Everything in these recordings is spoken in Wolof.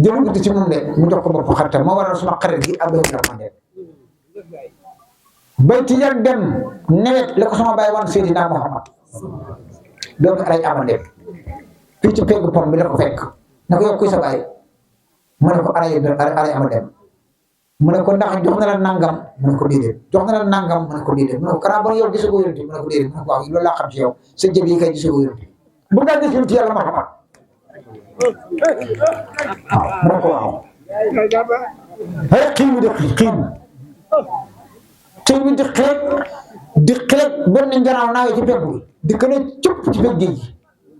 jëlu uti ci moom de mu jox ko bopp xaritam moo waral suma xarit gi ak bëri man de bayti yan dem nawet la ko sama baay wan Seydina Muhammad doomu alay amande fii ci peggu pom bi la ko fekk na ko yow kuy sa baay mu ne ko alay amande mu ne ko ndax jox na la nangam mu ne ko déedéet jox na la nangam mu ne ko déedéet mu ne ko kanaa bon yow gisagoo yonent mu ne ko déedéet mu ne ko waaw loolu laa xam ci yow sa jëb yi kay gisagoo yonent bu nga gis yonent yàlla Muhammad waaw mu ne ko waaw ay xiin bi de xiin bi di xeet benn njanaaw naawee ci pegg bi di ko ne cëpp ci pegg géej gi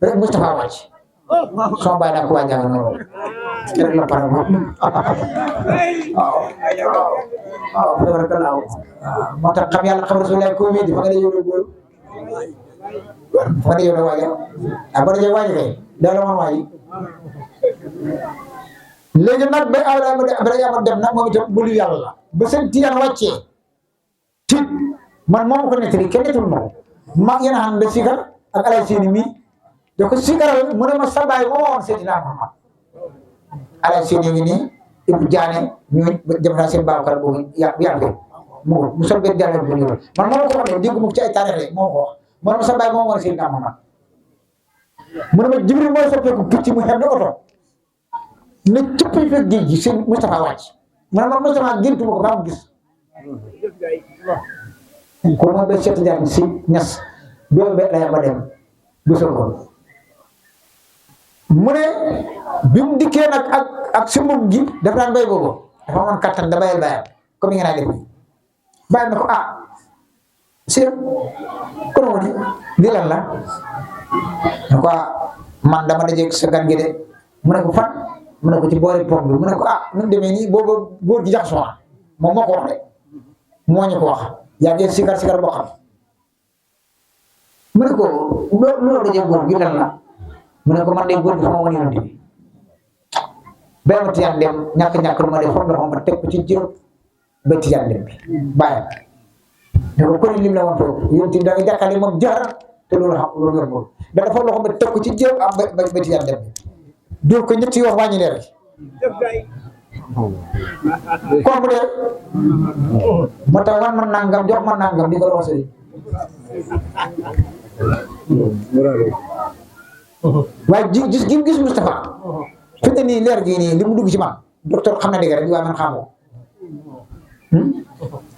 rek Moustapha wàcc sama baay daa ko waa jàng noonu rek la pare waaw moo tax xam yàlla xam Rasulullah ko wéedi fa nga ne yow góor fa nga ne yow waaja ba dajee waaji kay daa la woon waaji léegi nag ba Ibrahima dem nag moom itam bulu yàlla la ba seen tiyaan wàccee tiit man moom ko nettali kenn nettali ma ko maa ngi xam ne sikar ak alay seeni mi da ko sikaral mu ne ma sa baay moo woon Seydina Muhammad alay seeni ngi nii Ibou Diané ñu def naa seen Babacar boobu yàgg mu sol benn Diané bu ñuul man moo ko wax ne dégg mu ci ay taarix rek moo ko wax mu ne ma sa baay moo woon Seydina Muhammad mu ne ma Jibril mooy soppeeku picc mu xem ne oto ne cëpp yi fekk géej gi seen Moustapha wàcc mu ne ma Moustapha géntuma ko ba mu gis ko mooy ba Cheikh Tidiane si ñas doomu ba lay ma dem du sol ko mu ne bi mu dikkee nag ak sumbum gi dafa daan bay boobu dafa amoon kattan da bayal bayam comme ni nga naa def bàyyi na ko sir kono woni lii lan la ne ko man dama dajeeg sa gan gi de mu ne ko fan mu ne ko ci boori pom bi mu ne ko nu demee nii boobu góor gi jaxasoo moom moo ko wax de moo ñu ko wax yaa ngi sikar boo xam mu ne ko loolu dajeeg góor gi lan la mu ne ko man de góor gi fa ma wan yonent bi benn tiyaan dem ñàkk lu ma def foofu ndoxam ma teg ko ci jër ba tiyaan dem bi bàyyi ne ko kon lim la woon foofu yonent bi da nga jàkkaarloo moom jaar te loolu xam loolu yombul da dafa loxo ba teg ko ci jër am ba tiyaan dem bi dóor ko ñetti yoon wàññi leer kon bu dee moo tax wan ma nangam jox ma nangam di ko wax sëriñ waaye gis Moustapha fi ne nii leer gii nii li mu dugg ci man docteur xam na dëgg rek waaye man xamoo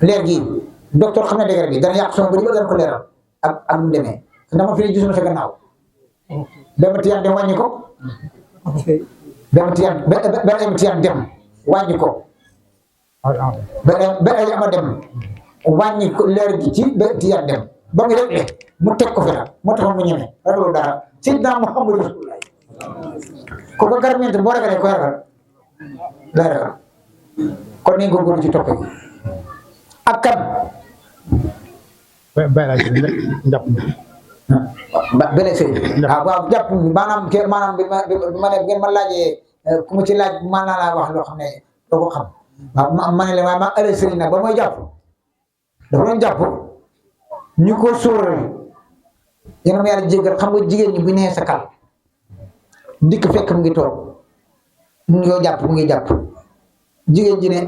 leer gii docteur xam na dëgg rek bi dana yàq sama bëri ba dana ko leeral ak nu mu demee dama fi ne gisuma sa gannaaw dama tiyaan dem wàññi ko dama tiyaan dem wàññi ko ba ay ama dem wàññi ko leer gi ci ba tiyaan dem ba mu rek mu teg ko fi nag moo taxoon mu ñeme ragalul dara Seydina Muhammadu Rasulullah ko ko garab ñeent boo ragalee koy ragal lay ragal kon ni góorgóorlu ci topp gi ak kan bàyyi laa ci njàpp bele sëy waaw jàpp maanaam bi ma ne ngeen ma laajee ku ma ci laaj mën naa laa wax loo xam ne doo ko xam waaw ma ne la waaye maa ëllëg sëriñ nag ba mooy jàpp dafa doon jàpp ñu ko sóoral yéen a yàlla jéggal xam nga jigéen ñi bu nee sa kal dikk fekk mu ngi toog mu ngi jàpp mu ngi jàpp jigéen ji ne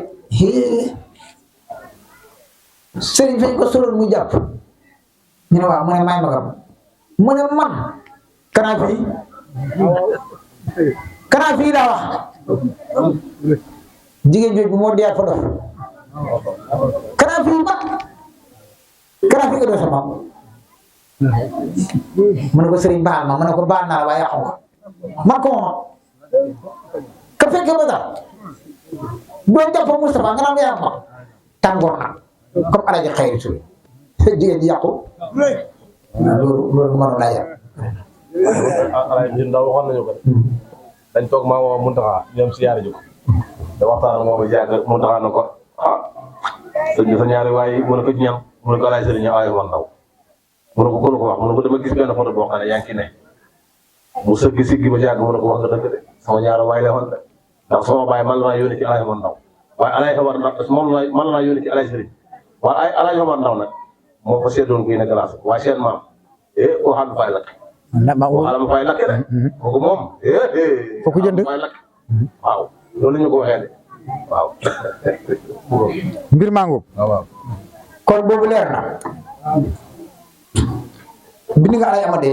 sëriñ fañ ko sóoral muy jàpp ñu ne waaw mu ne maay magam mu ne man kanaa fii laa wax jigéen jooju moo diyaat fa dof kanaa fii mag kanaa fii nga doo sa maam mu ne ko sëriñ baal ma mu ne ko baal naa la waaye yàqu nga man ko moom ka fekkee ba dara doon jàpp Moustapha nga naan yaa ma tàngoor na comme alaji xayri suy jigéen ji yàqu loolu mënoon laa yàq alaji ñun ndaw waxoon nañu ko dañ toog maa woo Muntaxa ñoom si yaari jóg da waxtaan ak moom jàng Muntaxa na ko sëñ sa ñaari waay mu ne ko ci ñam mu ne ko alaaj sëriñ ay woon ndaw mu ne ko ko wax mu ne ko dama gis benn photo boo xam ne yaa ngi ci ne mu sëgg siggi ba jàng mu ne ko wax nga dëgg de sama ñaari waay la woon de ndax sama baay man la yónni ci alaaj woon ndaw waaye alaaj xamar ndaw moom man la yónni ci alaaj sëriñ waaye alaaj xamar ndaw nag moo fa seddoon kuy ne glace waaye seen maam koo xam fay lakk koo xam fay lakk de kooku moom foo ko jënd fay lakk waaw loolu ñu ko waxee de waaw. mbir mango waaw. kon boobu leer na bind nga alay amade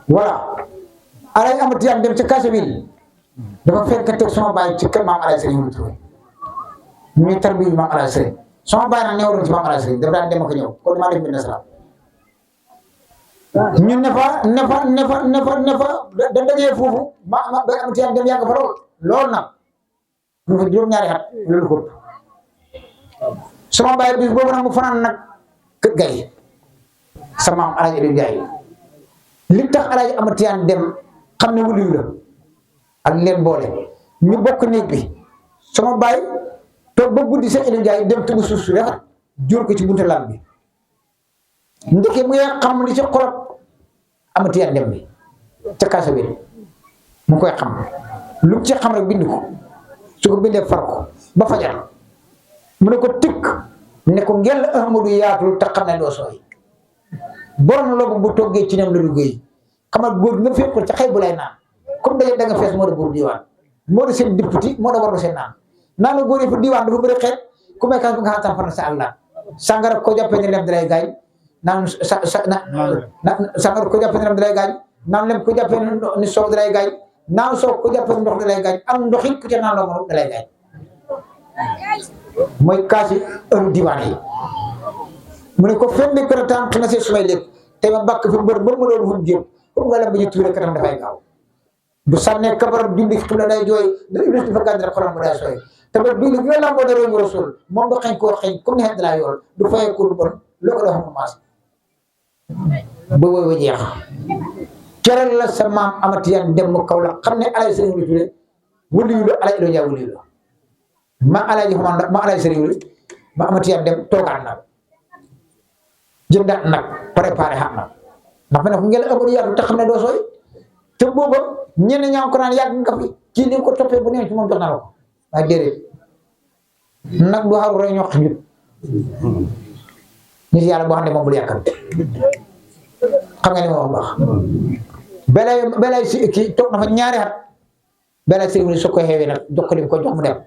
voilà alay amati yam dem ci Kasabil dafa fekk teg sama baay ci kër maam alay Serigne Wulu Touré ñuy tarbi maam alay Serigne sama baay nag neewoon ci maam alay Serigne dafa daan dem ak ñëw kon damaa def bind nasara ñun ne fa da dajee foofu ma bay amati yam dem yàgg fa lool nag ñu fa juróom-ñaari at loolu ko sama baay bis boobu nag mu fanaan nag kër gay sama Alaaji Aliou Ndiaye li tax Alaaji Amatiyaan dem xam ne wuliw la ak leen boole ñu bokk néeg bi sama baay toog ba guddi sa Aliou Ndiaye dem tëgg suuf su rafet jóor ko ci buntu lal bi ndeke mu ngi xam li ci xolot Amatiyaan dem bi ca kaasa bi mu koy xam lu mu ci xam rek bind ko su ko bindee far ko ba fajar mu ne ko tikk ne ko ngel Ahmadu yaatul te xam ne doo sooy borom loolu bu toggee ci ñoom la duggee xamal góor nga fekk ca xëy bu lay naan comme daje da nga fees moo da buur diwaan moo da seen député moo da war seen naan la góor yi fa diwaan dafa bëri xeet ku mekkaan ko nga xam fan sa Allah sangara ko jàppee ne lem dalay gaañ naan sangara ko jàppee ne lem dalay gaañ naan lem ko jàppee ni soow dalay gaañ naan soow ko jàppee ndox dalay gaañ am ndox it ku ca naan la moom dalay gaañ mooy kaasi heure diwaan yi mu ne ko fen bi kër tam xina see sumay lépp te ma bàkk fi mbër ba mu loolu fu jéem pour nga lam ba ñu tuure katam dafay gaaw bu sànnee kabaram dindi xibla day jooy da iblis dafa gàddi rek xolam bu day sooy te ba bii li nga lamboo da roñu rasul moom nga xañ koo xañ comme ni xet laa yool du fayee ko lu bon loo ko dafa commencé ba woy wa jeex keral la sa maam Amatiyaan dem mu kaw la xam ne alay sëriñ Wulu Touré wuliyu la alay Aliou Ndiaye wuliyu la ma alay sëriñ Wulu ma Amatiyaan dem toogaan na jëndaat nag préparé xam na ndax fa ne ko ngeen Ahmadu yaatu te xam ne doo sooy te booba ñenn ñaa ko naan yàgg nga fi kii ni ko toppee bu neen ci moom jox na la ko waaye déedéet nag du xaru roy ñox njut nit yàlla boo xam ne moom bul yàkkam xam nga ni ma wax baax belay si kii toog na fa ñaari at belay sëriñ su ko xeewee nag jox ko lim ko jox mu dem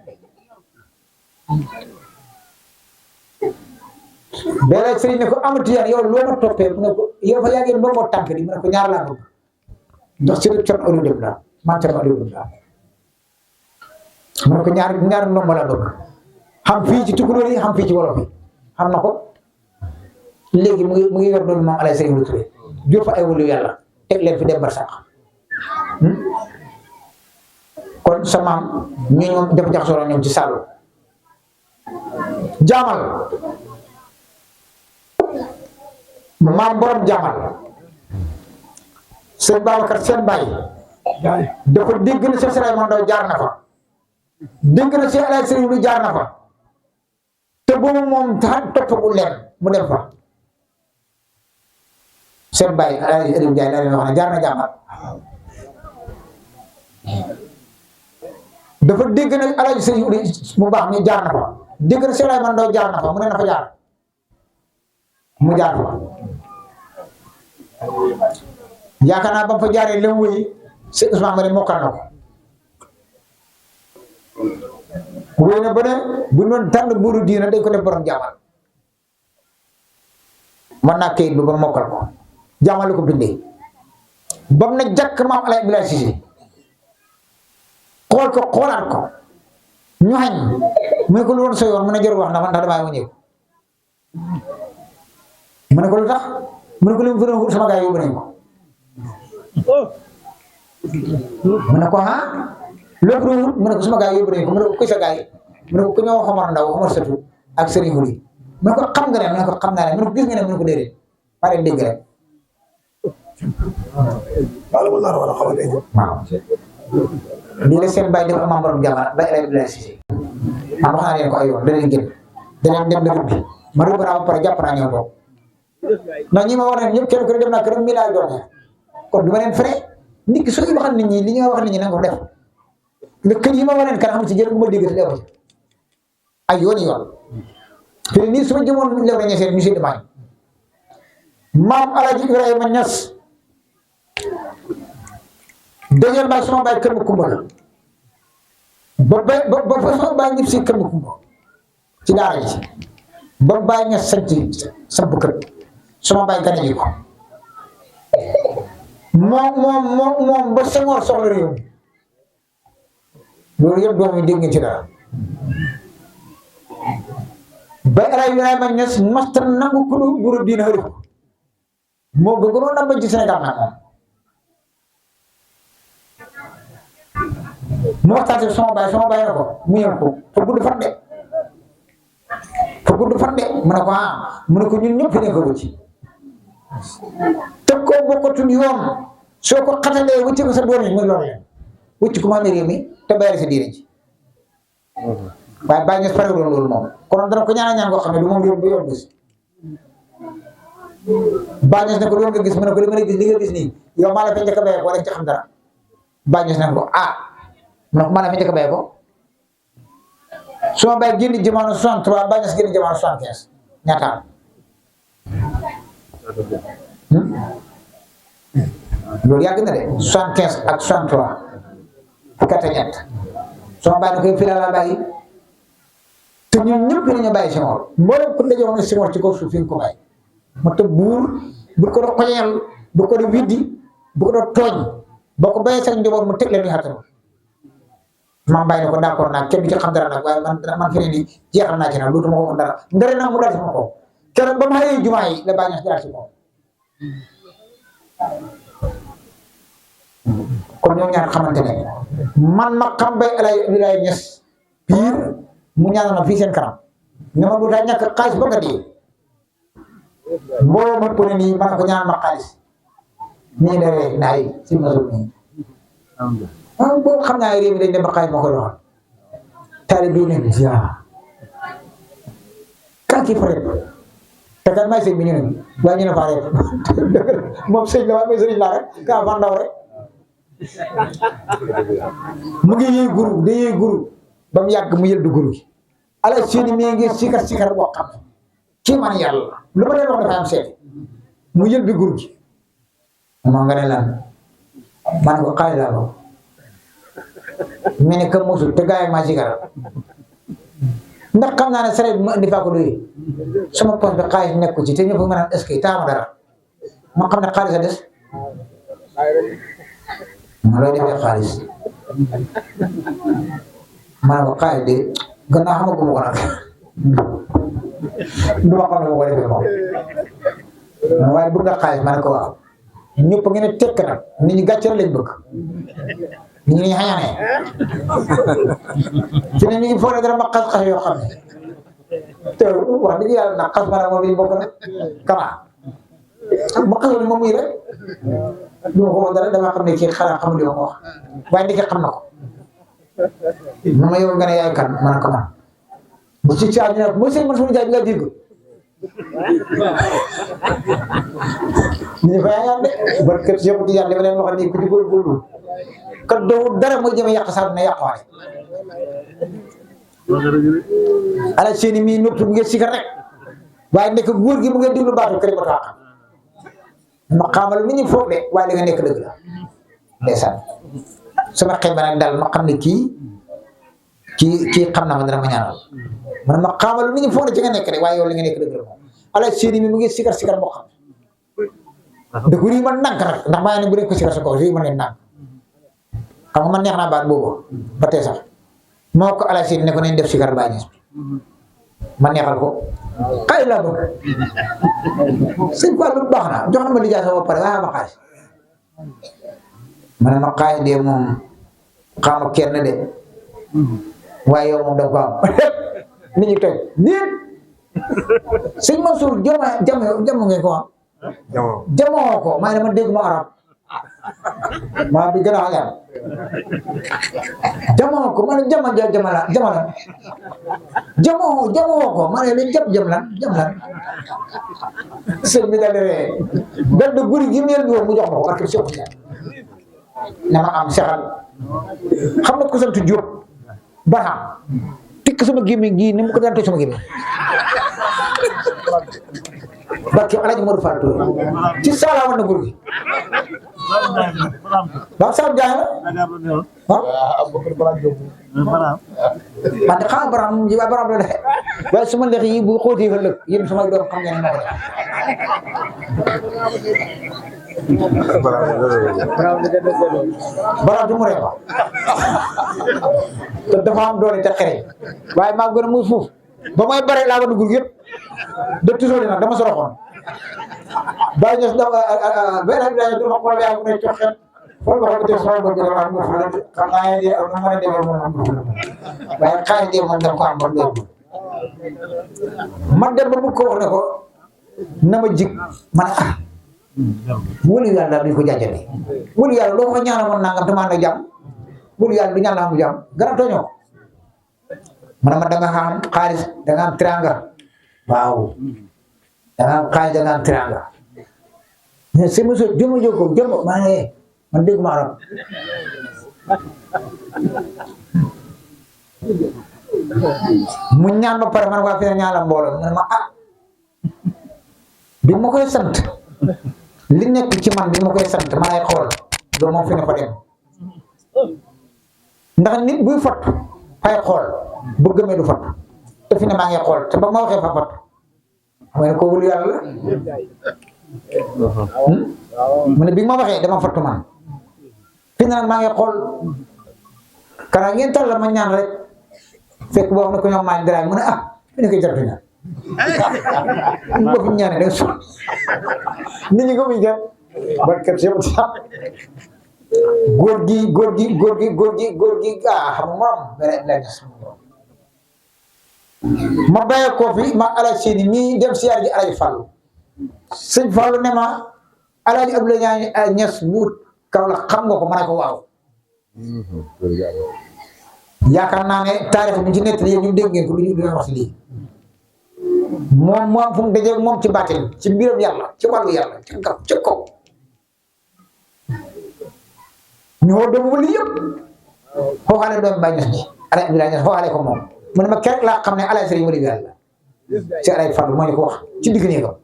belay sëriñ ne ko Amatiyaan yow loo ma toppee mu ne ko yow fa yàggee loo moo tànk di mu ne ko ñaar laa bëgg ndax ci rek Cerno Aliou dem la man Cerno Aliou dem la mu ne ko ñaar ndombo laa bëgg xam fii ci tukulóor yi xam fii ci wolof yi xam na ko léegi mu ngi yor doon moom alay Serigne Wulu Touré jur fa ay wulu yàlla teg leen fi dem barsax kon sa maam ñu ñoom def jaxasoo ñoom ci Saalum jaamal maam borom jaamal sëñ Babacar seen baay dafa dégg na Cheikh Souleymane Ndaw jaar na fa dégg na Cheikh Alay Serigne Wulu jaar na fa te boobu moom toppagul leen mu dem fa seen baay Alaaji Aliou Ndiaye la leen wax ne jaar na jaamal dafa dégg na Alaaji Serigne Wulu mu baax mi jaar na fa dégg na Cheikh Souleymane Ndaw jaar na fa mu ne na fa jaar mu jaar fa yaakaar naa ba mu fa jaaree lëm wéy si Ousmane ma ne mokkal na ko wéy na ba ne bu ñu doon tànn buuru diina dañ ko def borom jaamal man naa kayit bi ba mokkal ko jaamal la ko bindee ba mu ne jàkk maam Alaaji Abdoulaye Cissé xool ko xoolaat ko ñu xañ mu ne ko lu woon sa yoon mu ne jarul wax ndax damaa wëññeeku mu ne ko lu tax mu ne ko li mu fi doon sama gaay yóbbu nañ ko mu ne ko lépp lu mu ne ko sama gaay yóbbu nañ ko mu ne ko kuy sa gaay mu ne ko ku ñëw Xomar Ndaw Xomar Satu ak Serigne Wulu mu ne ko xam nga ne mu ne ko xam naa ne mu ne ko gis nga ne mu ne ko déedéet pare dégg rek waaw lii la seen bàyyi def maam borom jàmmal ba Alaaji Abdoulaye Cissé wax naa leen ko ay yoon danañ génn danañ dem dëkk bi ma rëbb naa ba pare jàpp naa ñoo bokk ndax ñi ma wax ne ñëpp kenn ku ne dem naa këram mi laa doon kon du ma leen fere nit ki soo waxal nit ñi li nga wax nit ñi na nga ko def mais kër yi ma wax leen kan xam ci jël bu ma dégg te def ci ay yooni yoon te nii su ma jëmoon lew na ñeseen monsieur Demagne maam Alaaji Ibrahima Ñas deuxième baay suma baay kër ma kumba la ba sama baay ñib si kër ma kumba ci daara ji ba baay nga sant samp kër sama baay gane ji ko moom ba Senghor soxla réew mi loolu yëpp doom yi dégg ngeen ci dara ba El Hadj Ibrahima Niass masta nangu ku lu buru diina xëri ko moo gënoon a bañ ci Sénégal nag moom mu waxtaan si sama baay na ko mu ñëw ko fa gudd fan de mu ne ko mu ne ko ñun ñëpp ne ko wëcc te koo bokkatul yoon soo ko xatalee wëcc ko sa doom yi muy loolu leen wëcc ko ma amee réew mi te bayal sa diine ji waaye Baye Niass pare doon loolu moom kon dana ko ñaan koo xam ne du moom yoon gis Baye Niass ne ko loolu nga gis mu ne ko li nga gis nii yow maa la fi njëkk a bayee ko rek ci xam dara Baye Niass ne ko mu ne ko maa la fi njëkk a bayee ko suma bay génn jamono 63 Baye Niass génn jamono 75 ñaata loolu yàgg na de 75 ak 63 fukki at ak ñett suma bay na koy fii la bàyyi te ñun ñëpp dinañu bàyyi Senghor mboolem ku ndaje woon Senghor ci kaw suuf fi nga ko bàyyi ma te buur bu ko doon xoñeel bu ko doon widdi bu ko doon tooñ boo ko bàyyee sax njaboot mu teg leen ñu xatal man bàyyi na ko d'accord naa kenn du ci xam dara nag waaye man fi ne nii jeexal naa ci nag dootuma ko dara ndare naa mu daal sama kaw keroog ba ma xëyee jumaa yi la Baye Niass daal ci kaw kon ñoom ñaar xamante ne man ma xam bay El Hadj Niass pire mu ñaanal ma fii seen kanam ne ma lu tax ñàkk xaalis ba nga dee mbooloo ma ko ne nii ma ne ko ñaan ma xaalis nii la rek naay si ma suuf nii boobu xam naa réew mi dañ dem ba xaalis moo koy waxal taalibe bi ne jaa kànki fa rek te kat may sëñ bi ñu ne waaye ñu ne faa rek moom sëñ la waaye may sëriñ laa rek kaa fa ndaw rek mu ngi yëy guru ba mu yàgg mu yëldu guru gi ala seeni mi ngi sikar boo xam kii man yàlla lu ma leen wax dafa am seeti mu yëldu guru gi moo nga ne lan man ko xaay laa ko mi ne ka musul te gaay maa sikar ndax xam naa ne sareet bi ma indi faa ko doy sama poche bi xaalis nekku ci te ñëpp ma naan est-ce que taama dara ma xam ne xaalis a des ma looy defee xaalis ma ne ko xaalis de gannaaw xamaguma ko nag du ma xam ne ma ko defee moom waaye bëgg nga xaalis ma ne ko waaw ñëpp ngeen ne tekk nag nit ñi gàcce lañ bëgg nit ñi xañaanee fi ne ñu ngi foog ne dara ma xas-xas yoo xam ne te wax dëgg yàlla nag xas ma ne moom lañ bokk nag kama ma xasoon moom muy rek du ma ko wax dara dama xam ne kii xanaa xamul li ma ko wax waaye ndeke xam na ko man ma yow nga ne yaay kan ma ne ko man bu ci caa ñu ne mooy sëñ man suñu jaay bi nga dégg ñu fa yaa de barke Cheikh Tidiane li ma leen wax nii ku ci góorgóorlu kat doo dara mooy jëm yàq saa dina yàquwaale ala seeni mii noppi bu ngeen sikar rek waaye nekk góor gi mu ngeen déglu baatu kër ba tax ma xamal nit ñi foog de waaye li nga nekk dëgg la ndeysaan sama xel ba nag daal ma xam ne kii xam na ma dana ma ñaanal man ma xamal nit ñi foog de ci nga nekk de waaye yow li nga nekk dëgg la moom ala seeni mi mu ngi sikar boo xam dëgg yi man ndànk rek ndax maa ne bu dee ko sikar sa kaw si man leen ndànk xam nga man neex naa baat boobu ba tey sax moo ko ala seeni ne ko nañ def sikar Baye Niass ma neexal ko xay laa bëgg sëñ Fallou baax na jox na ma lijaasa ba pare waaye ma xaalis ma ne ma xaalis de moom xaama kenn de waaye yow moom da ko am nit ñi toj nit sëñ Mansour jamo ngeen ko am jamoo ko maa ne ma dégg ma arab maa bi gën a xajam jamoo ko ma ne jamoo ko ma ne leen jam lan sëñ bi daal di ree gàdd guri gi mel bi mu jox ma ko parce que Cheikh Tidiane na ma am sexal xam nga ko sant Diop Barham tikk sama gémmiñ gi ni mu ko daan toj sama gémmiñ barke Alaaji Modou Fall Touré ci sala woon na gur gi waaw Sam Jaay la man de xam baram ji baram la de waaye suma lex yi bu xóotee ëllëg yéen suma doom xam ngeen moo ko def baram du mu reewa te dafa am doole te xere waaye maa gën a muy fuuf ba may bare laa woon gur gi yëpp de toujours nag dama soroxoon bàyyi ñes da benn dañu dama ko yaa mu ne coxet fol ba ko te sol ba do am ko fu xam naa ne am na ma de mo am waaye xaar de mo dam ko am ba do man dem ba bu ko wax ne ko na ma jik man ah wulu yàlla du ko jajjale wulu yàlla doo ko ñaanal man nangam te ma na jàmm wulu yàlla du ñaanal am jàmm gara toñoo man ma da nga xam xaalis da nga am triangle waaw da nga am xaalis da nga am triangle mais c'est monsieur jëmm joko jëmm maa ngi man dégg ma arab mu ñaan ba pare man waa fi ñaan la mbooloo man ma ah bi ma koy sant li nekk ci man bi ma koy sant ma lay xool loolu moom fi ne fa dem ndax nit buy fot fay xool bu gëmee du fot te fi ne maa ngi xool te ba ma waxee fa fot xam nga ko wul yàlla mu ne bi ma waxee dama fottu man fi ne nag maa ngi xool kara ngeen tal la ma ñaan rek fekk boo xam ne ko ñoom maa ngi mu ne ah fi ne koy jartu ñaan ba fi ñaane da so nit ñi ko muy jël barkat yëpp sax góor gi ah xam moom beneen la ma bàyyi ko fi ma ala seeni mii dem siyaar ji Alaaji Fallu sëñ Fallu ne ma Alaaji Abdoulaye Niass bu Kaolack xam nga ko ma ne ko waaw yaakaar naa ne taarix bi ci nettali yéen ñu dégg ngeen ko du ñu wax lii moom fu mu dajee moom ci baatin ci mbiram yàlla ci wàllu yàlla ci kaw ci kaw ñoo dem wali yëpp xooxaale doom Baay Ñas ji Alaaji Abdoulaye Niass xooxaale ko moom mu ne ma keroog laa xam ne Alaaji Sëriñ wali yàlla ci Alaaji Fallu moo ñu ko wax ci digg néegam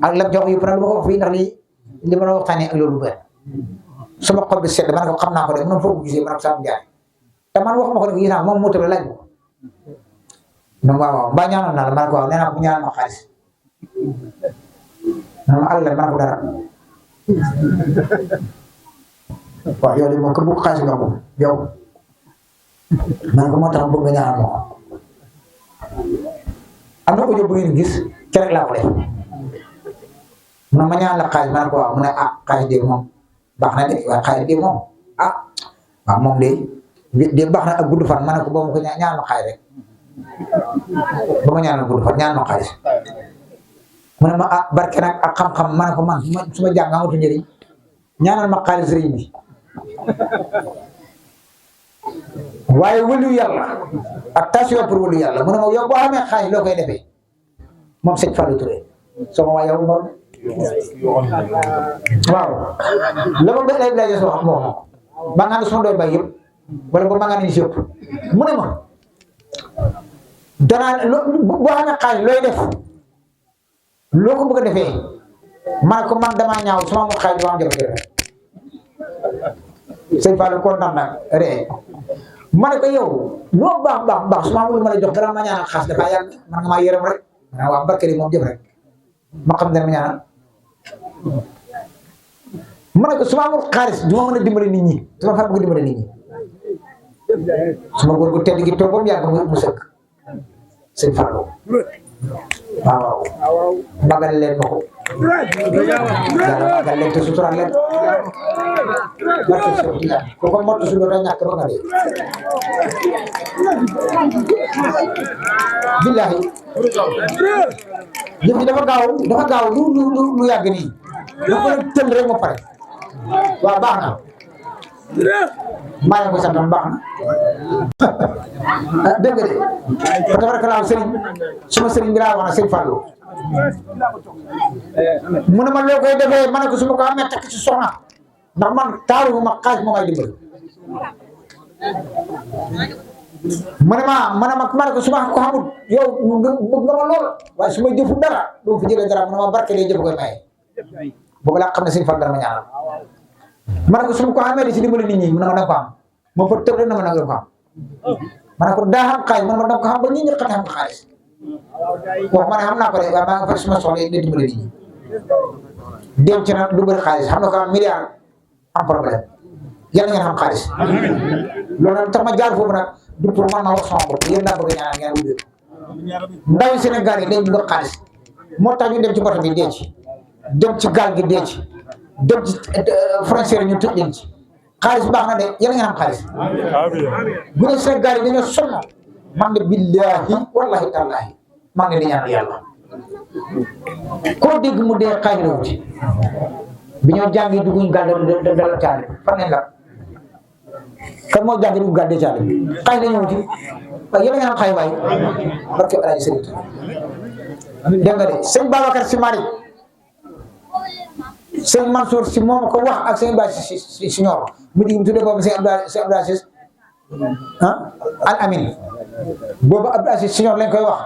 ak lam jox yëpp nag lu ma ko wax fii ndax lii li ma la waxtaanee ak loolu bëri sama xol bi sedd man ko xam naa ko de mënoon foo ko gisee man ak Sam Jaay te man waxuma ko ne gis naa moom moo tëb laaj ko non waaw mbaa ñaanal naa la man ko waaw nee naa ko ñaanal ma xaalis non ma àll man ko dara waaw yow de moom kër bu ko xaalis nga moom yow man ko moo tax bëgg nga ñaanal ma ko am na audio bu ngeen gis ca rek laa ko def mun ma ñaan la xaalis man ko waaw mu ne ah xaalis de moom baax na de waaye xaalis de moom ah waaw moom de baax na ak gudd fan ma ne ko boo ma ko ñaan ma xaalis rek ba ma ñaan gudd fan ñaan ma xaalis mu ne ma ah barke nag ak xam-xam ma ne ko man su ma jàng amatu njëriñ ñaanal ma xaalis sëriñ bi waaye wëlu yàlla attention pour wëlu yàlla mu ne ma yow boo xamee xaalis loo koy defee moom sëñ Fallou Touré soo ma waa yow moom waaw la ma bëgg lay blage wax moom ba nga ne suma doy bay yëpp wala ba nga ne si yëpp mu ne ma danaa boo xamee xaalis looy def loo ko bëgg a defee man ko man damaa ñaaw suma mu xaalis dama am jafe-jafe sëñ Fallou kontaan na ree ma ne ko yow loo baax suma amul ma la jox dara ma ñaanal xaas dafa yàgg man nga maa yërëm rek ma waa barke moom jëf rek ma xam dana ma ñaanal ma ne ko su ma amul xaalis du ma mën a dimbale nit ñi su ma fa bëgg dimbale nit ñi su ma góor gu tedd gi toog ba mu yàgg mu sëkk sëñ Fallou waaw magal leen ma ko yàlla magal leen te sutural leen ko ko mottu su doon ñàkk ba nga dee billahi yëf yi dafa gaaw lu yàgg nii dafa tël rek ma pare waaw baax na maa ngi ko santam baax na dégg nga de fa tabarakallah suma sëriñ bi laa wax na sëñ Fallou mu ne ma loo koy defee ma ne ko su ma ko amee takk ci soxna ndax man taaru ma xaalis moo may dimbali ma ne ko su ma ko xamul yow bëgg nga ma lool waaye su ma jëfu dara doo fi jëlee dara mu ne ma barke lay jëf koy maye boobu laa xam ne sëñ Fall dara ma ñaanal ma ne ko su ma ko xamee di si dimbali nit ñi mu ne ma da nga ko am ma fa tëb na ma da nga ko am ma ne ko daa xam xaalis man ma da nga ko xam ba nit ñi xam xaalis wax ma ne xam naa ko de waaye maa nga fa suma soxla yi di dimbali nit ñi dem ci nag du bëri xaalis xam na ko am milliard am problème yàlla ngeen xam xaalis loolu nag tax ma jaar foofu nag du pour man ma wax sama bopp yéen laa bëgg a ñaanal ngeen wujjee ndawi Sénégal yi dañ bëgg xaalis moo tax ñu dem ci bato bi dee ci dem ci gaal gi dee ci dem ci frontière ñu tëj leen ci xaalis baax na de yàlla ngeen xam xaalis bu ne Sénégal yi dañoo sonn man de billahi wallahi tallahi maa ngi di ñaanal yàlla koo dégg mu dee xaalis la wuti bi ñoo jàngi dugguñ gaal dala taali fan lañ la kan moo jàngi dugg gaal de taali xaalis la ñu wuti waaye yàlla ngeen xam xaalis waay barke Alaaji Sëriñ dégg nga de sëñ Babacar Si Malick sëñ Mansour Si moom ko wax ak sëñ Baye Si ñor mu digg mu tuddee boobu sëñ Abdou Aziz Al Amin boobu Abdou Aziz Si ñor lañ koy wax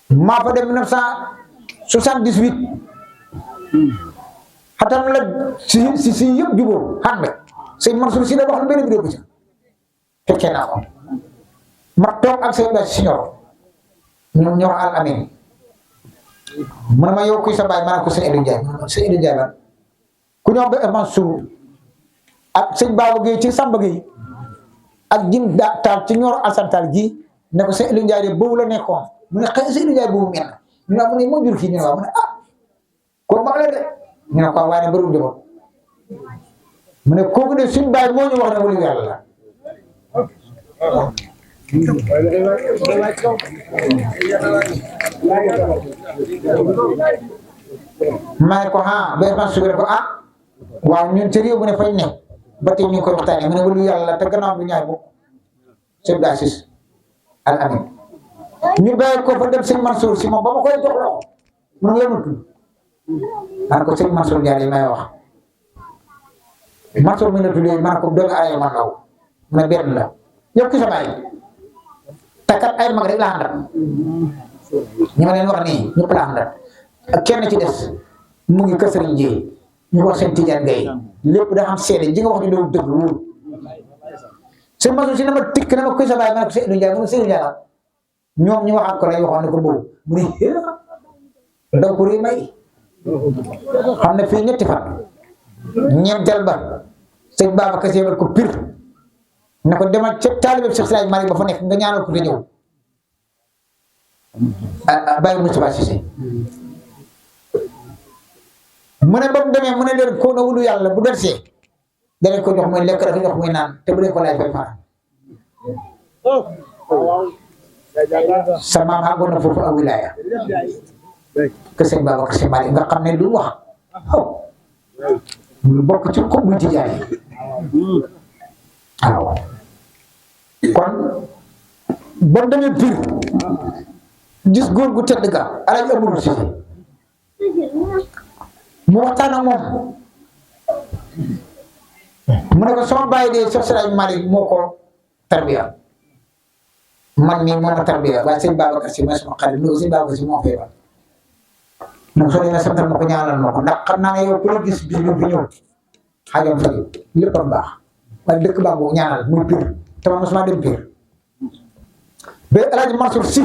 maa fa dem 1978 xatam la si yëpp jubóo xam nga sëñ Mansour Si la wax na benn vidéo bi sax fekkee naa ko ma toog ak sëñ Baye Si ñor ñoom ñoo Al Amin man ma yow kuy sa baay ma ne ko sëñ Edou Ndiaye sëñ Edou Ndiaye la ku ñëw ba Mansour ak sëñ Baba Gueye ci Samba Gueye ak Jim Taal ci Ñor Alassane Tall ji ne ko sëñ Edou Ndiaye de boobu la nekkoon mu ne xëy sëñ Edou Ndiaye boobu mel na ñu ne moo jur kii ñu ne waaw mu ne kooku mag la de ñu ne ko waaye ne bëriwul njaboot mu ne kooku de suñu baay moo ñu wax ne wala yàlla la maa ngi ko ba Mansour ko waaw ñun ci réew bu ne fañ ne ba tey ñu ngi koy waxtaanee mu ne wala yàlla la te gannaaw bi ñaar bokk sëñ Abdou Aziz Al Amin ñu bàyyi ko fa dem sëñ Mansour Si moom ba ma koy jox loxo mu ngi yëngatu maa ko sëñ Mansour Ndiaye may wax Mansour mi la tuddee maa ko doon ay ma ndaw mu ne benn la yow ki sa bàyyi takkat ay mag rek la àndal ñu ma leen wax nii ñëpp la àndal ak kenn ci des mu ngi kër Sëriñ Jéey ñu wax seen Tijaan Gay lépp da xam seede ji nga wax ñu doon dëgg wóor sëñ Mansour Si na ma tikk na ma kuy sa bàyyi ma ne ko Seydou Ndiaye mu ne Seydou Ndiaye la ñoom ñu waxaat ko lay waxoon ne ko boobu mu ne ndaw ko réy may xam ne fii ñetti fan ñeenteel ba sëñ Babacar Si ko pir ne ko demal ca taalibe Cheikh Siraaj Malick ba fa nekk nga ñaanal ko te ñëw bàyyi Moustapha Cissé mu ne ba mu demee mu ne leen koo na wulu yàlla bu dersee danañ ko jox muy lekk rek jox muy naan te bu dee ko laaj fay fara sa maam àggoon na foofu ak wilaya que sëñ Babacar Si Malick nga xam ne du wax lu bokk ci ko muy Tijaan waaw kon ba demee Pire gis góor gu tedd ga Alaaji Amadou Cissé mu waxtaan ak moom mu ne ko sama bàyyi de Cheikh Siraaj Malick moo ko tarbiya man mii moo ma tarbiya waaye sëñ Babacar Si mooy sama xarit loolu sëñ Babacar Si moo feebar donc soo demee santal ma ko ñaanal ma ko ndax xam naa ne yow ku la gis bis bi ñëw xajam faju léppam baax waaye dëkk baa boobu ñaanal muy Pire te man mosuma dem Pire ba El Hadj Mansour Si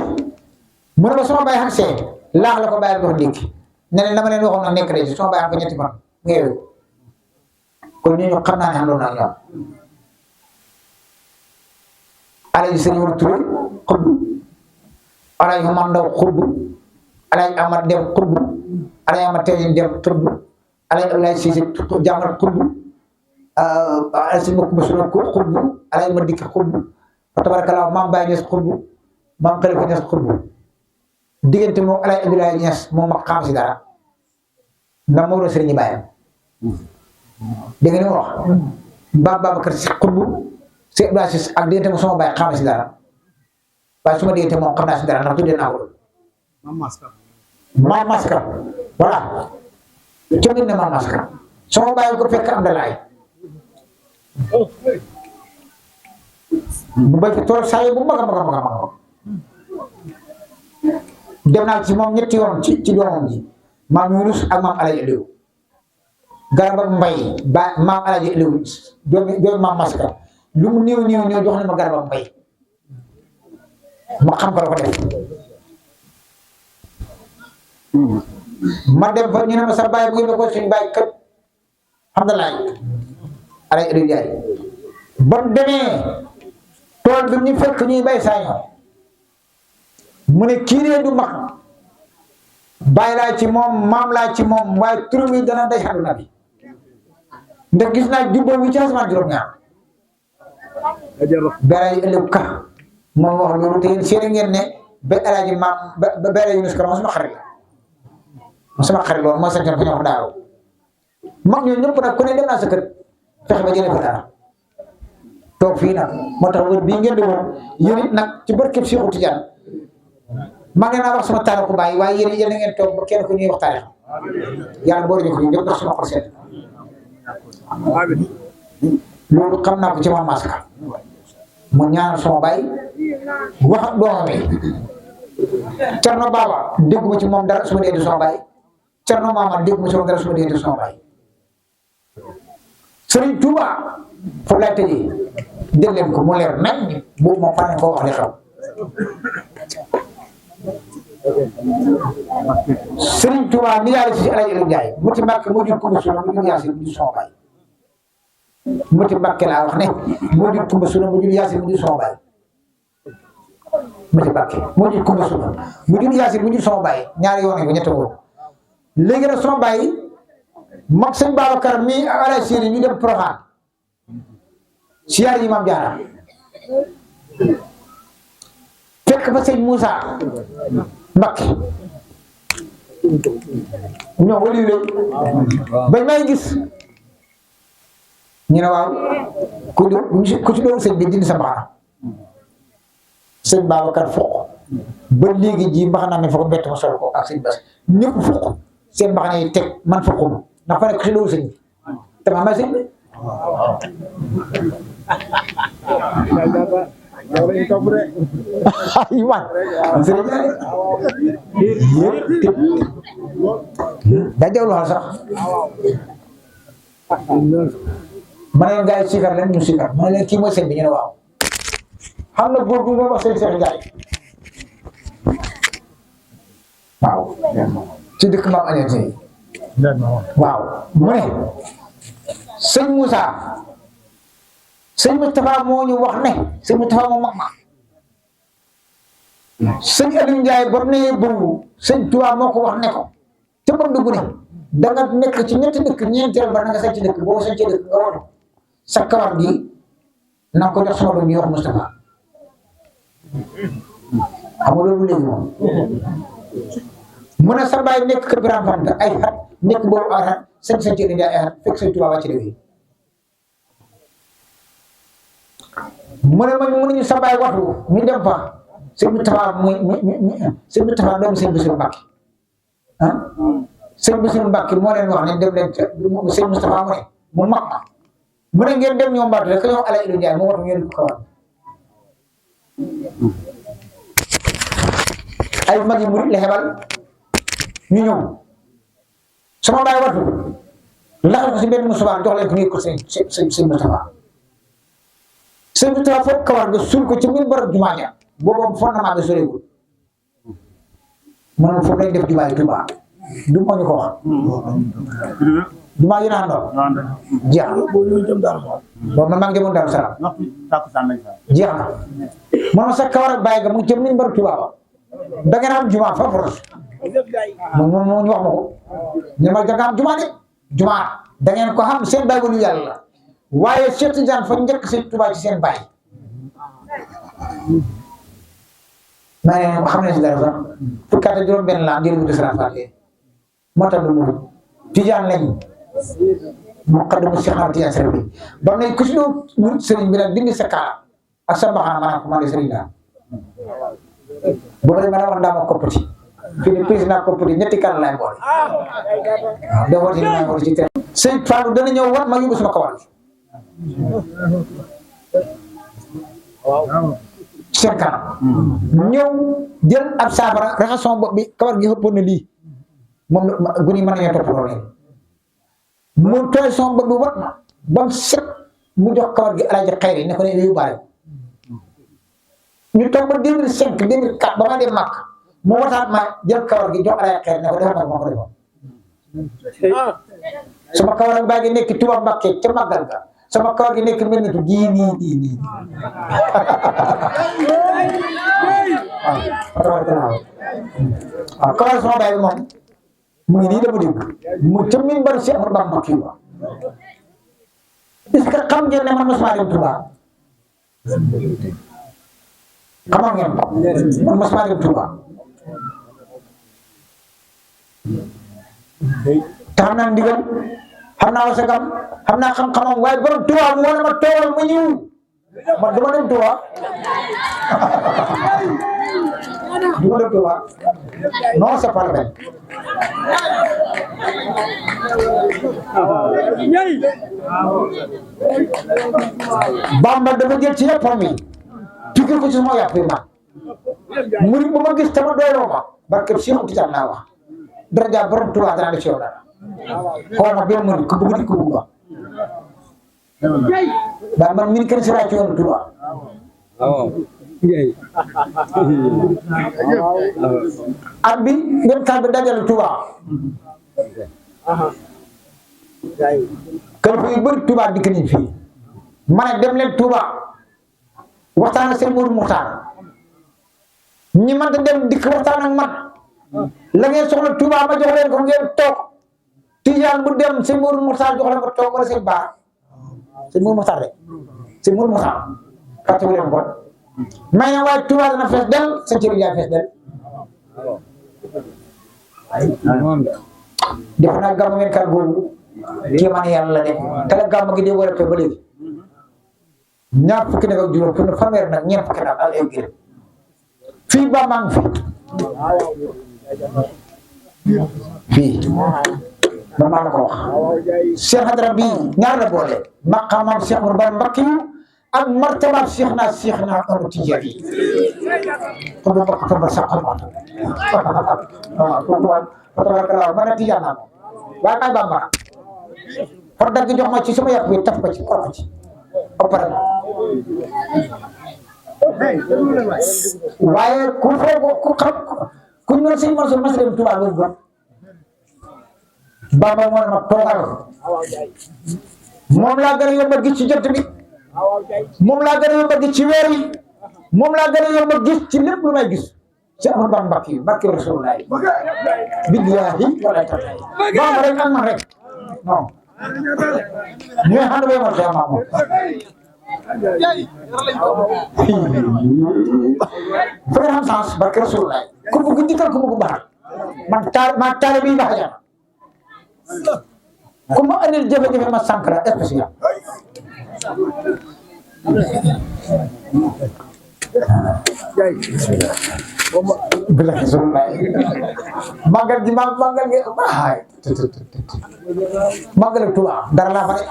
mu ne ma sama bàyyi xam see laax la ko bàyyi dox ndékki ne leen la ma leen waxoon nag nekk rek sama bàyyi xam ko ñetti fan mu yeewu kon ñu xam naa ne xam doon naa ñoom Alaaji Sëriñ Touré xurbu Alaaji Omar Ndaw xurbu Alaaji Amar Dem xurbu Alaaji Amar Teeñ Dem xurbu Alaaji Abdoulaye Cissé jàngal xurbu Alaaji Mbokk Basura ko xurbu Alaaji Ma Dikk xurbu wa tabarakallah maam Baye Niass xurbu maam Khalifa Niass xurbu diggante moom Alaaji Abdoulaye Niass moom ma xam si dara ndax moo doon sëriñ baayam dégg nga ni ma wax Mbaa Babacar Si xurbu si Abdoulaye Cissé ak diggante moom sama baay xam si dara waaye su ma diggante moom xam naa si dara ndax tuddee naa ko Maam Maska voilà commune ne Maam Maska sama baay ko fekk am dalaay mu bay fi tool saa bu mag a mag a mag a mag dem naa ci moom ñetti yoon ci doomam ji maam Yunus ak maam Alaji Aliou garabam mbay ba maam Alaji Aliou doomi maam Masaka lu mu néew jox na ma garabam mbay ma xam ko la ko def ma dem fa ñu ne ma sa baay bu ngeen ko suñu baay kat alhamdulilah Alaji Aliou Ndiaye ba mu demee tool bi ñu fekk ñuy bay saa mu ne kii de du mag bàyyi laa ci moom maam laa ci moom waaye turam yi dana day àdduna bi ndax gis naa jubboo bi ci asamaan juróom-ñaar Alaaji Aliou Ka moom wax loolu te yéen seede ngeen ne ba Alaaji maam ba Alaaji Yunus Ka sama xarit la sama xarit loolu mooy sant ko ñu wax daaw mag ñooñu ñëpp nag ku ne dem naa sa kër fexe ba jëlee ko dara toog fii nag moo tax wër bii ngeen di wër yéen it nag ci barkeb Seexu Tijaan maa ngi leen a wax sama taarixu baay waaye yéen a ngeen toog ba kenn ku ñuy wax taarix yàlla boole ñu ko ñun ñëpp ndax sama xol seet loolu xam naa ko ci Maam Masaka mu ñaanal sama baay wax ak doomam yi Cerno Baba dégguma ci moom dara su ma dee sama baay Cerno Maama dégguma ci moom dara su ma dee sama baay Sëriñ Tuuba foofu laay tëjee dégg leen ko mu leer nañ boobu moom fan ko wax li xew Sëriñ Tuuba mi yàlla si Alaaji Aliou Ndiaye muti Mbàkke moo jur Kumba Sula mu jur Yaasin mu jur sama baay muti Mbàkke laa wax ne moo jur Kumba Sula mu jur Yaasin mu jur sama baay muti Mbàkke moo jur Kumba Sula mu jur Yaasin mu jur sama baay ñaari yoon ko ñett woon léegi nag sama baay mag sëñ Babacar mi ak Alaaji Sëriñ ñu dem Porokhane siyaar yi Maam Jaara fekk fa sëñ Moussa Mbakke ñoo wali yu bañ may gis ñu ne waaw ku ci doon sëñ bi dindi sa mbaxana sëñ Babacar fukk ba léegi ji mbaxana mi fa ko bett ma sol ko ak sëñ Bass ñëpp fukk seen mbaxana yi teg man fukkuma ndax fa nekk ku ci doon sëñ bi te ma may sëñ bi Iwan daa jawlu xal sax ma ne gars yi sikar leen ñu sikar ma ne leen kii mooy sëñ bi ñu ne waaw xam na góor gu nga wax sëñ Cheikh Ndiaye waaw ci dëkk maam añete yi waaw mu ne sëñ Moussa sëñ Moustapha moo ñu wax ne sëñ Moustapha moo mag ma sëñ Aliou Ndiaye ba mu ne bëngu sëñ Touba moo ko wax ne ko te ba dugg ne da nga nekk ci ñetti dëkk ñeenteel ba na nga sañ ci dëkk boo sañ ci dëkk nga woto sa kawar gi na ko jox sama doom ñuy wax Moustapha xam nga loolu léegi moom mu ne sa baay nekk kër Birame Fanta ay xat nekk boobu ay xat sañ ci Aliou Ndiaye ay xat fekk sëñ Touba wàcc déwén mu ne ma mënuñu sa baay waxtu ñu dem fa sëñ Moustapha sëñ Moustapha doomu sëñ Bassirou Mbacké ah sëñ Bassirou Mbacké moo leen wax ne dem leen sëñ Moustapha mu ne mu mag ma mu ne ngeen dem ñoom mbaatu rek ka ñëw Alaaji Aliou Ndiaye mu waxtu ngeen ko kawal ay mag yi murit la xebal ñu ñëw sama baay waxtu laxal ko si benn Moustapha jox leen ko ngir ko sëñ Moustapha sëñ Moustapha foog kawar nga suul ko ci biir barab jumaa ja boobu fondement bi soreegul mu ne foofu lañ def jumaa yi Tuubaa du moo ñu ko wax jumaa yi naan doon jeex na boobu man maa ngi demoon Daaru Salaam jeex na man ma sa kawar ak bàyyi nga mu ngi ci biir barab Tuubaa ba da ngeen am jumaa fa force moom ñu wax ma ko ñu ma da nga am jumaa de jumaa da ngeen ko xam seen bàyyi lu yàlla la waaye Cheikh Tidiane fa njëkk sëñ Touba ci seen baay maa ngi leen xam ne si dara sax fukki at ak juróom-benn la am jërëjëf di Sara Fatou moo tax du mu Tidiane lañ mu xaddamu Cheikh Ahmad Tidiane Sëriñ bi ba mu ne ku si doon murit sëriñ bi nag dindi sa kaala ak sa mbaxana maanaam commandé sëriñ la boobu de ma wax ndaama koppati fii ne président koppati ñetti kaala laay boole waaw da woote naa woote ci terrain sëñ Fallou dana ñëw wat ma yóbbu sama kawal seen kanam ñëw jël ab saafara raxas sama bopp bi kawar gi ëppoon na lii moom guni mën nañu toppatoo leen mu tooy sama bopp bi wat ma ba mu set mu jox kawar gi alaaji xayri ne ko ne yóbbaale ñu toog ba 2005 2004 ba ma dem màkk mu wataat ma jël kawar gi jox alaaji xayri ne ko defal ma ko defoon sama kawar baa ngi nekk Tuuba Mbàkke ca màggal ga sama kawar gi nekk mel ni gii nii waaw kawar sama baay bi moom mu ngi nii dama dégg mu ca minbar Cheikh Ahmadou Bamba kii ba est-ce que xam ngeen ne man mosuma dem Touba xamoon ngeen man mosuma dem Touba te xam naa ndigal xam naa wasagam xam naa xam-xamam waaye borom Touba mu wane ma toogal ma ñëw man dama dem Touba dama dem Touba non c'est pas vrai Bamba dafa jël ci yàppam yi tukkil ko ci sama yàpp yi man murid bu ma gis tama doyloo ma barke Cheikh Tidiane naa wax daraja borom Touba dana def ci yow dara xool ma benn murid ku bëgg di ko bëgg ba man min kenn sira ci yoonu Touba at bi ngeen kan bi dajale Touba kër fu yu bëri Touba dikk nañ fii ma ne dem leen Touba waxtaan ak seen Mourou Moukhtar ñi mënta dem dikk waxtaan ak man la ngeen soxla Touba ma jox leen ko ngeen toog Tijaan bu dem seen Mourou Moukhtar jox leen ko toog wala seen baax seen Mourou Moukhtar de seen Mourou Moukhtar fàtte leen ko may na waaye Touba dana fees del sa cëri jaay fees del def naa gàmmu ngeen kar googu kii man yàlla la def te la gàmmu gi di war a ba léegi ñaar fukki nag ak juróom pour fanweer nag ñeent fukki nag al ew fii ba maa ngi fii ba maa la ko wax Cheikh Hadra bi ñaar la boole maqaamam Cheikh Ahmadou Bamba Mbacké ak martabaam Cheikh naa Ahmadu Tijaan yi ko ba bokk fa ba sax xam waaw ko tabarakallah man Tijaan naa ko waaye may Bamba for dagg jox ma ci sama yàpp bi taf ko ci ko ci opéré waaye ku foog ku xam ku ñu ne sëñ Mansour mas dem Touba loolu gën Bamba moo ne ma toogal moom laa gën a yomb a gis ci jant bi moom laa gën a yomb a gis ci weer yi moom laa gën a yomb a gis ci lépp lu may gis ci Ahmadou Bamba Mbacké barke Rasulullah billahi wala taala Bamba rek ak man rek non ñu xam ne ma xeex ma moom fay xam sens barke Rasulullah ku bëgg dikkal ku bëgg baax man taale bi baax ja ku ma andil jafe-jafe ma sànq la spécial billahi Rasulullah magal gi ay magal Tuuba dara laa fa de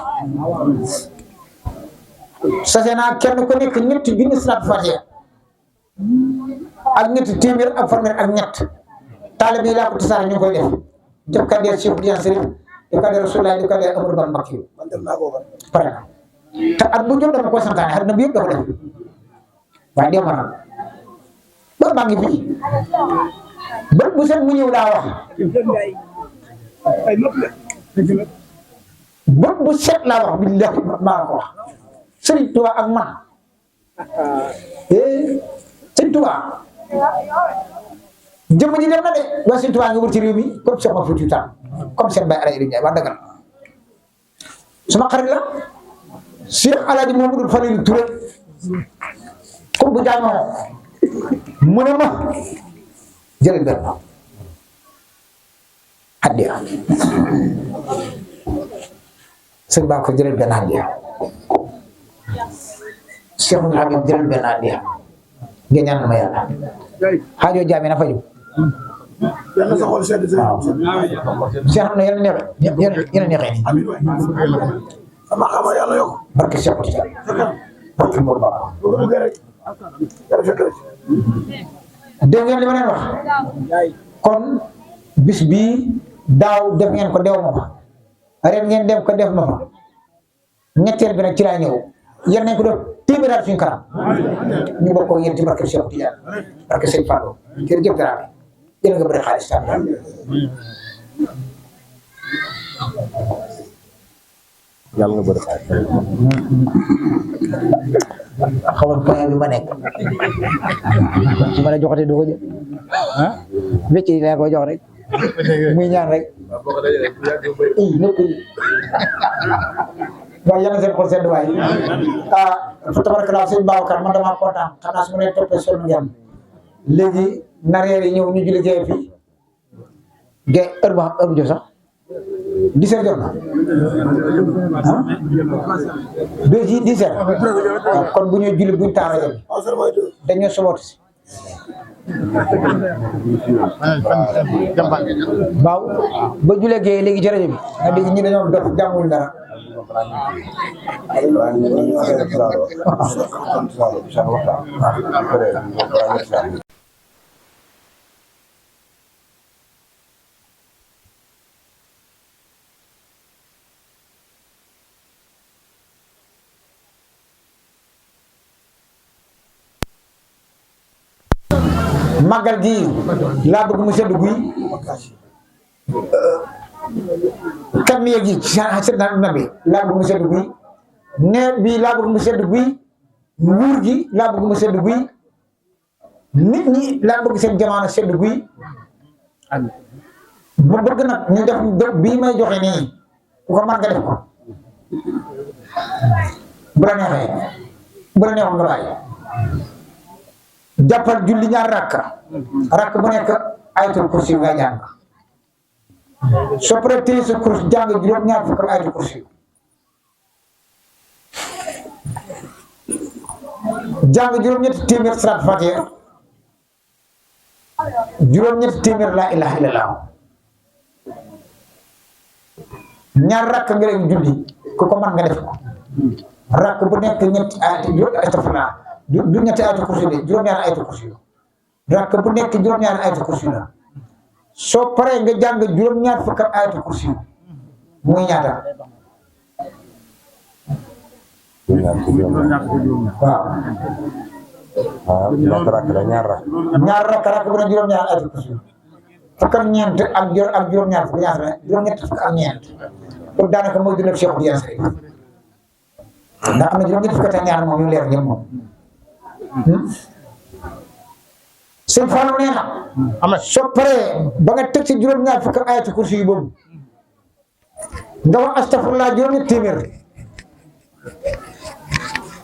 sase naa kenn ku nekk ñetti junni salaatu Faatiha ak ñetti téeméer ak fanweer ak ñett taalibe yi laa ko tasaare ñu koy def def ka dee Cheikh Tidiane Chérif def ka dee Rasulullah def ka dee Ahmadou Bamba Mbacké pare na te at bu jot dama koy santaane xar na bi yëpp da ko def waaye dee ma nag ba maa ngi fii bët bu set mu ñëw laa wax bët bu set laa wax billahi maa ko wax Sëriñ Tuuba ak man Sëriñ Tuuba jëmm ji dem na de waaye Sëriñ Tuuba nga wër ci réew mi comme Cheikh Omar Foutiyou Tall comme seen bay Alaaji Ndiaye wax dëgg la suma xarit la Cheikh Alaaji Mamadou Falilou Touré comme bu jaamoo mu ne ma jëlal benn hadiya sëñ baa ko jëlal benn hadiya Cheikh Moudou Habib jëlal benn hadiya nga ñaan ma yàlla xaajo jaami na faju waaw Cheikh na yàlla neexe yàlla neexe ni barke Cheikh Tidiane barke Mor Ba dégg ngeen li ma leen wax kon bis bii daaw def ngeen ko dew ma fa ren ngeen dem ko def ma fa ñetteel bi nag ci laa ñëw yéen nañ ko def téeméeraat suñu kanam ñu bokk ak yéen ci barke Cheikh Tidiane barke Sëñ Fallou jërëjëf dara yéen nga bëri xaalis tam yàlla nga bëri xaalis xamoon point bi ma nekk su ma la joxatee doo ko jël ah wecc yi laa ko jox rek muy ñaan rek lépp waaye yàlla seen xol sedd waay fa tabarakallah sëñ Babacar man damaa kontaan xam naa su ma leen toppee sonn ngeen léegi nareer yi ñëw ñu julli gee fii gee heure bu jot sax 10 heures jot na ah 10 heures waaw kon bu ñuy julli buñ taara yoon dañoo soboot si waaw ba julee gee léegi ci rajo bi nga dégg ñi dañoo dof jàngul dara màggal gi laa bëgg mu sedd guy kan mi yegg sedd na bi laa bëgg mu sedd guy neer bi laa bëgg mu sedd guy nguur gi laa bëgg mu sedd guy nit ñi laa bëgg seen jamono sedd guy bu bëgg nag ñu def bii may joxe nii ku ko mën nga def ko bu la neexee bu la neexoon nga bàyyi jàppal julli ñaar rakk bu nekk ayatul kursi nga jàng soo paree téye sa kursi jàng juróom-ñaar fukk ayatul kursi jàng juróom-ñetti téeméer salaat fatiha juróom-ñetti téeméer laa ilaha illallah ñaar rakk nga leen julli ku ko mën nga def ko rakk bu nekk ñetti astafurlah du ñetti ayatul kursi de juróom-ñaari ayatul kursi rakk bu nekk juróom-ñaari ayatul kursi la soo paree nga jàng juróom-ñaar fukk ak ayatul kursi muy ñaata waaw ñaata rakk la ñaar rakk bu ne juróom-ñaari ayatul kursi fukk ak ñeent ak juróom-ñaar fukk ñaata la juróom-ñett fukk ak ñeent pour daanaka mooy dund ak Cheikh Tidiane Sey ndax am na juróom-ñett fukk ak ñaar moom yu leer ñëpp moom sëñ Fallou nee na soo paree ba nga teg ci juróom-ñaar fukk ayatul kursi yi boobu nga wax astafurlah juróom-ñett téeméer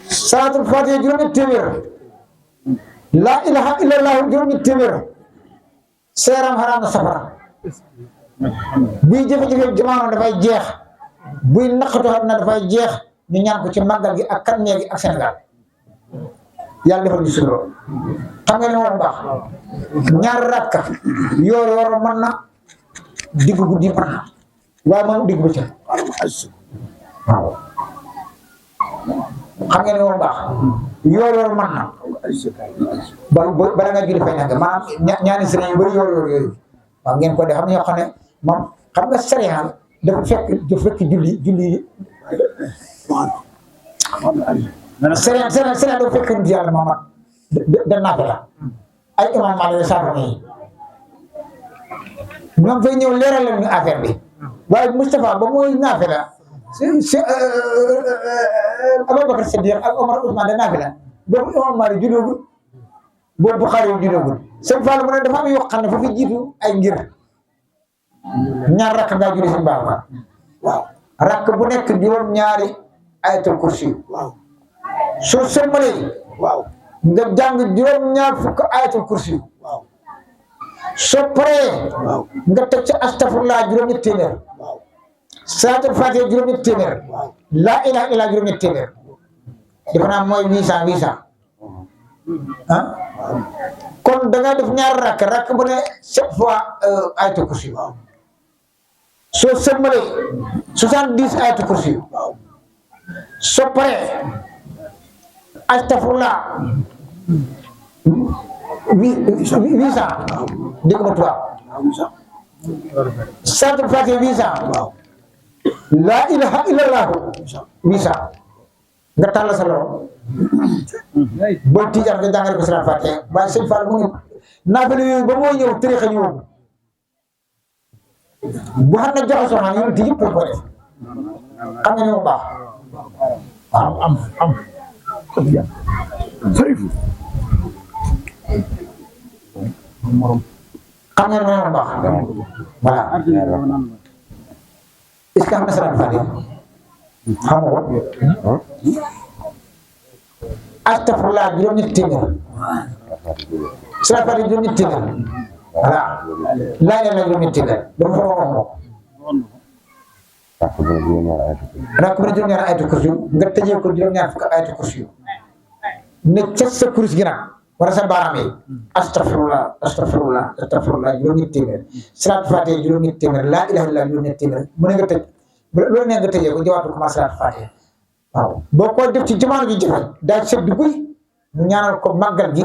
salaatul fatiha juróom-ñett téeméer laa ilaha illallah juróom-ñett téeméer seeram xaraam na safara buy jafe-jafe jamono dafay jeex buy naqatu xam na dafay jeex ñu ñaan ko ci màggal gi ak kan gi ak Sénégal yàlla defal ñu suñu xam nga ne moom baax ñaar rakka yoor mën na diggu guddi mën na waaye moom diggu bëccëg waaw xam nga ne moom baax yoor mën na bala nga julli fay nag maanaam ñaani sëriñ yu bëri yoor yooyu waaw ngeen ko de xam ñoo xam ne moom xam nga sariya dafa fekk julli sëriñ dafa fekk nit yàlla Muhammad da naafila ay imam Maalik Saafi yi ñoom fay ñëw leeral leen ñu affaire bi waaye Moustapha ba muy naafila Abubakar Siddiq ak Omar Ousmane da naafila boobu imam Maalik judoogul boobu Buxaari judoogul sëñ Fall mu ne dafa am yoo xam ne fa fi jiitu ay ngir ñaar rakk ngaa julli sëñ Babacar waaw rakk bu nekk juróom-ñaari ayatul kursi waaw soo sëmmalee waaw nga jàng juróom-ñaar fukk ayatul kursi waaw soo paree waaw nga teg ci astafurlah juróom-ñetti téeméer waaw salaatul fatiha juróom-ñetti téeméer laa ilaha illa juróom-ñetti téeméer defe naa mooy 800 ah kon da nga def ñaar rakk bu ne 7 fois ayatul kursi waaw soo sëmmalee 70 ayatul kursi waaw soo paree astafurlah 800 dégg ma tubaab salatul fatiha 800 la ilaha illallah 800 nga tàll sa loxo boo tiijaan nga jàngale ko salatul fatiha waaye sëñ Fall mu ngi naafale yooyu ba moo ñëw tarixa ñëw bu xam ne joxe soxna yonent yëpp la ko def xam nga ne mu baax waaw am xam nga ne mu baax voilà est-ce que xam na salaatu faatiha xam nga ko astafurlah juróom-ñetti téeméer salaatu faatiha juróom-ñetti téeméer voilà laaj la juróom-ñetti téeméer dama fa wax ko rakk bu ne juróom-ñaar ayatu kursi nga tëjee ko juróom-ñaar fukk ayatu kursi ne ca sa kurus gi nag wala sa baaraam yi astafurlah juróom-ñetti téeméer salaatu faatiha juróom-ñetti téeméer laa ilaaha illallaah juróom-ñetti téeméer mu ne nga tëj loolu ne nga tëjee ko jawaatu commencé salaatu faatiha waaw boo ko def ci jamono ji jëfe daal sedd guy mu ñaanal ko màggal gi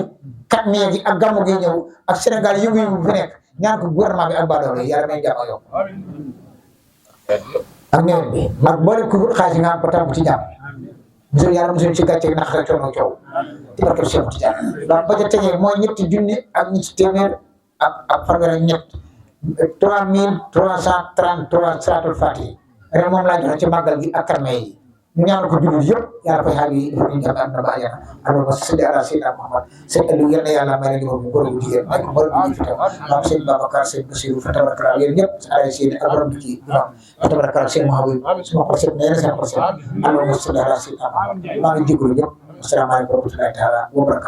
4 mai gi ak gàmmu gi ñëw ak Sénégal yëngu-yëngu bu fi nekk ñaan ko gouvernement bi ak baadoolo yi yàlla may jàmm ak yow ak nawet bi ak boole ku xaalis nga am ko tàmbu ci jàmm musul yàlla musul ci gàcce gi naqare coono coow ci barke Cheikh Tidiane ndax ba ca tegee mooy ñetti junni ak ñetti téeméer ak fanweer ak ñett 3333 salaatul faatiha ren moom laa joxe ci màggal gi ak karme yi ñu ñaanal ko jullit yëpp yàlla koy xaar yi dafa ñu jàpp am na ba àjjana alors salli ala sayyidina Muhammad sëñ Aliou yal na yàlla may leen bu góor bu jigéen may ko mboolem ñu fi teew maam sëñ Babacar sëñ Bassirou fa tabarakalla yéen ñëpp ala seen ak borom bi ci fa tabarakalla sëñ Mouhamadou suma ko seet nee na seen ko seet alors salli ala sayyidina Muhammad maa ngi jégalu ñëpp asalaamaaleykum wa rahmatullahi taala wa barakatuh